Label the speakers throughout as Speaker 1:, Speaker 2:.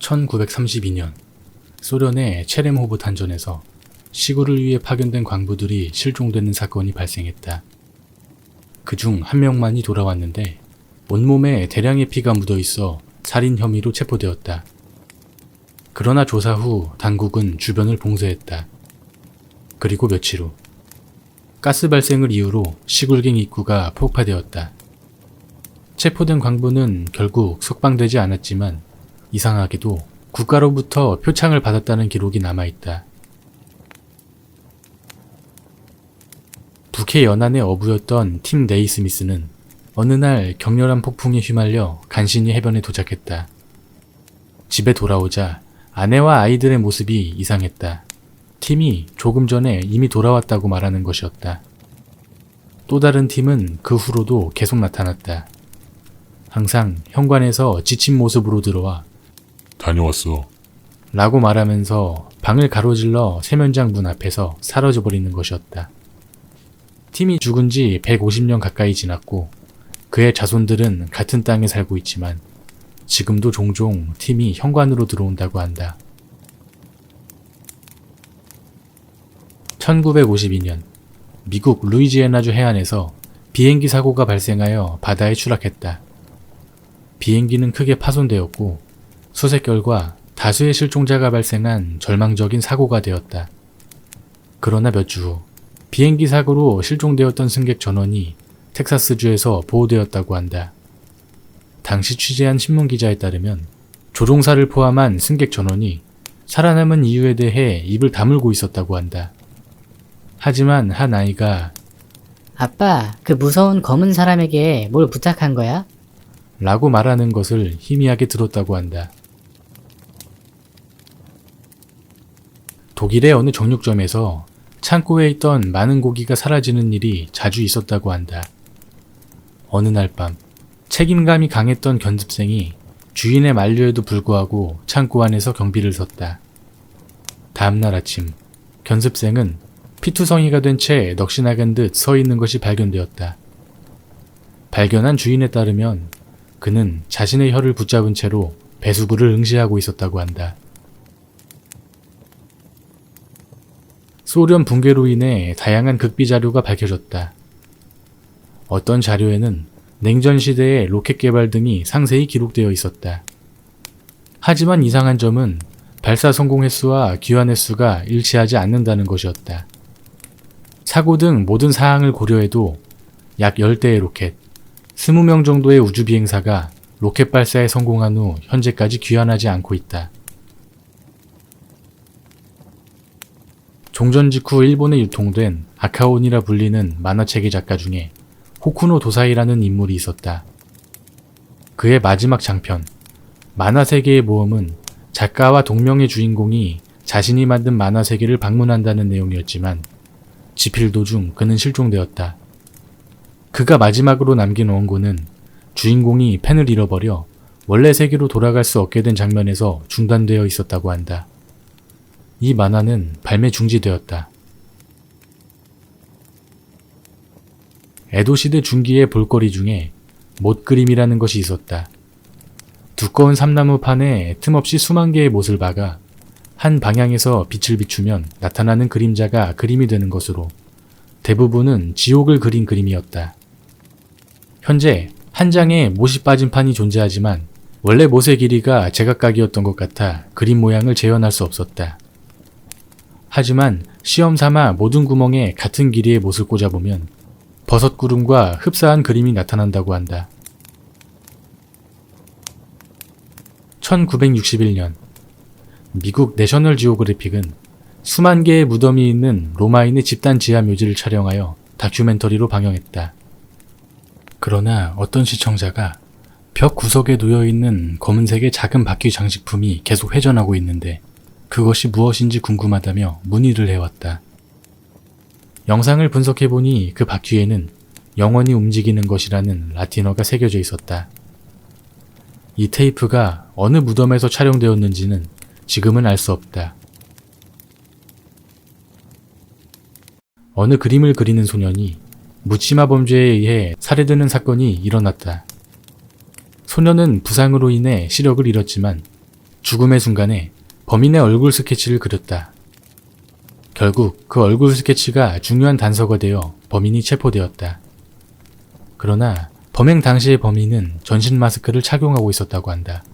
Speaker 1: 1932년 소련의 체렘호브 탄전에서 시구를 위해 파견된 광부들이 실종되는 사건이 발생했다. 그중 한 명만이 돌아왔는데 온몸에 대량의 피가 묻어있어 살인 혐의로 체포되었다. 그러나 조사 후 당국은 주변을 봉쇄했다. 그리고 며칠 후 가스 발생을 이유로 시굴갱 입구가 폭파되었다. 체포된 광부는 결국 석방되지 않았지만 이상하게도 국가로부터 표창을 받았다는 기록이 남아있다. 북해 연안의 어부였던 팀 네이스미스는 어느 날 격렬한 폭풍에 휘말려 간신히 해변에 도착했다. 집에 돌아오자 아내와 아이들의 모습이 이상했다. 팀이 조금 전에 이미 돌아왔다고 말하는 것이었다. 또 다른 팀은 그 후로도 계속 나타났다. 항상 현관에서 지친 모습으로 들어와
Speaker 2: 다녀왔어.
Speaker 1: 라고 말하면서 방을 가로질러 세면장 문 앞에서 사라져버리는 것이었다. 팀이 죽은 지 150년 가까이 지났고 그의 자손들은 같은 땅에 살고 있지만 지금도 종종 팀이 현관으로 들어온다고 한다. 1952년 미국 루이지애나주 해안에서 비행기 사고가 발생하여 바다에 추락했다. 비행기는 크게 파손되었고 수색 결과 다수의 실종자가 발생한 절망적인 사고가 되었다. 그러나 몇 주 후 비행기 사고로 실종되었던 승객 전원이 텍사스주에서 보호되었다고 한다. 당시 취재한 신문기자에 따르면 조종사를 포함한 승객 전원이 살아남은 이유에 대해 입을 다물고 있었다고 한다. 하지만 한 아이가
Speaker 3: 아빠, 그 무서운 검은 사람에게 뭘 부탁한 거야?
Speaker 1: 라고 말하는 것을 희미하게 들었다고 한다. 독일의 어느 정육점에서 창고에 있던 많은 고기가 사라지는 일이 자주 있었다고 한다. 어느 날 밤 책임감이 강했던 견습생이 주인의 만류에도 불구하고 창고 안에서 경비를 섰다. 다음날 아침 견습생은 피투성이가 된 채 넋이 듯 서 있는 것이 발견되었다. 발견한 주인에 따르면 그는 자신의 혀를 붙잡은 채로 배수구를 응시하고 있었다고 한다. 소련 붕괴로 인해 다양한 극비 자료가 밝혀졌다. 어떤 자료에는 냉전 시대의 로켓 개발 등이 상세히 기록되어 있었다. 하지만 이상한 점은 발사 성공 횟수와 귀환 횟수가 일치하지 않는다는 것이었다. 사고 등 모든 사항을 고려해도 약 10대의 로켓, 20명 정도의 우주비행사가 로켓 발사에 성공한 후 현재까지 귀환하지 않고 있다. 종전 직후 일본에 유통된 아카온이라 불리는 만화책의 작가 중에 호쿠노 도사이라는 인물이 있었다. 그의 마지막 장편, 만화세계의 모험은 작가와 동명의 주인공이 자신이 만든 만화세계를 방문한다는 내용이었지만 집필 도중 그는 실종되었다. 그가 마지막으로 남긴 원고는 주인공이 펜을 잃어버려 원래 세계로 돌아갈 수 없게 된 장면에서 중단되어 있었다고 한다. 이 만화는 발매 중지되었다. 에도시대 중기의 볼거리 중에 못그림이라는 것이 있었다. 두꺼운 삼나무판에 틈없이 수만 개의 못을 박아 한 방향에서 빛을 비추면 나타나는 그림자가 그림이 되는 것으로 대부분은 지옥을 그린 그림이었다. 현재 한 장에 못이 빠진 판이 존재하지만 원래 못의 길이가 제각각이었던 것 같아 그림 모양을 재현할 수 없었다. 하지만 시험 삼아 모든 구멍에 같은 길이의 못을 꽂아보면 버섯구름과 흡사한 그림이 나타난다고 한다. 1961년 미국 내셔널 지오그래픽은 수만 개의 무덤이 있는 로마인의 집단 지하 묘지를 촬영하여 다큐멘터리로 방영했다. 그러나 어떤 시청자가 벽 구석에 놓여있는 검은색의 작은 바퀴 장식품이 계속 회전하고 있는데 그것이 무엇인지 궁금하다며 문의를 해왔다. 영상을 분석해보니 그 바퀴에는 영원히 움직이는 것이라는 라틴어가 새겨져 있었다. 이 테이프가 어느 무덤에서 촬영되었는지는 지금은 알 수 없다. 어느 그림을 그리는 소년이 묻지마 범죄에 의해 살해되는 사건이 일어났다. 소년은 부상으로 인해 시력을 잃었지만 죽음의 순간에 범인의 얼굴 스케치를 그렸다. 결국 그 얼굴 스케치가 중요한 단서가 되어 범인이 체포되었다. 그러나 범행 당시의 범인은 전신 마스크를 착용하고 있었다고 한다.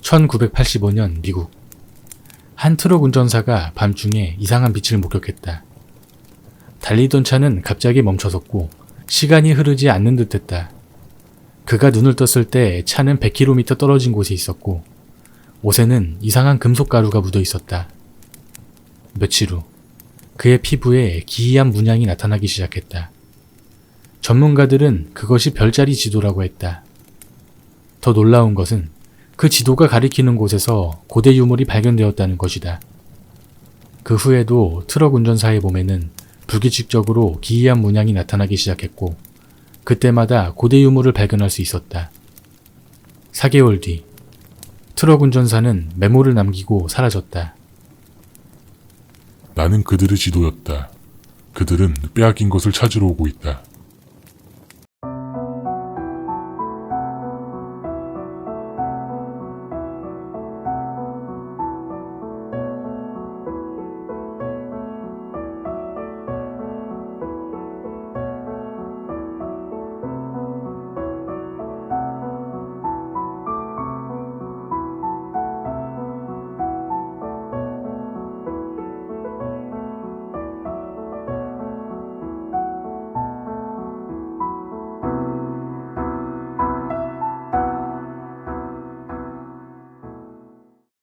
Speaker 1: 1985년 미국. 한 트럭 운전사가 밤중에 이상한 빛을 목격했다. 달리던 차는 갑자기 멈춰섰고 시간이 흐르지 않는 듯했다. 그가 눈을 떴을 때 차는 100km 떨어진 곳에 있었고 옷에는 이상한 금속 가루가 묻어 있었다. 며칠 후 그의 피부에 기이한 문양이 나타나기 시작했다. 전문가들은 그것이 별자리 지도라고 했다. 더 놀라운 것은 그 지도가 가리키는 곳에서 고대 유물이 발견되었다는 것이다. 그 후에도 트럭 운전사의 몸에는 불규칙적으로 기이한 문양이 나타나기 시작했고 그때마다 고대 유물을 발견할 수 있었다. 4개월 뒤 트럭 운전사는 메모를 남기고 사라졌다.
Speaker 2: 나는 그들의 지도였다. 그들은 빼앗긴 것을 찾으러 오고 있다.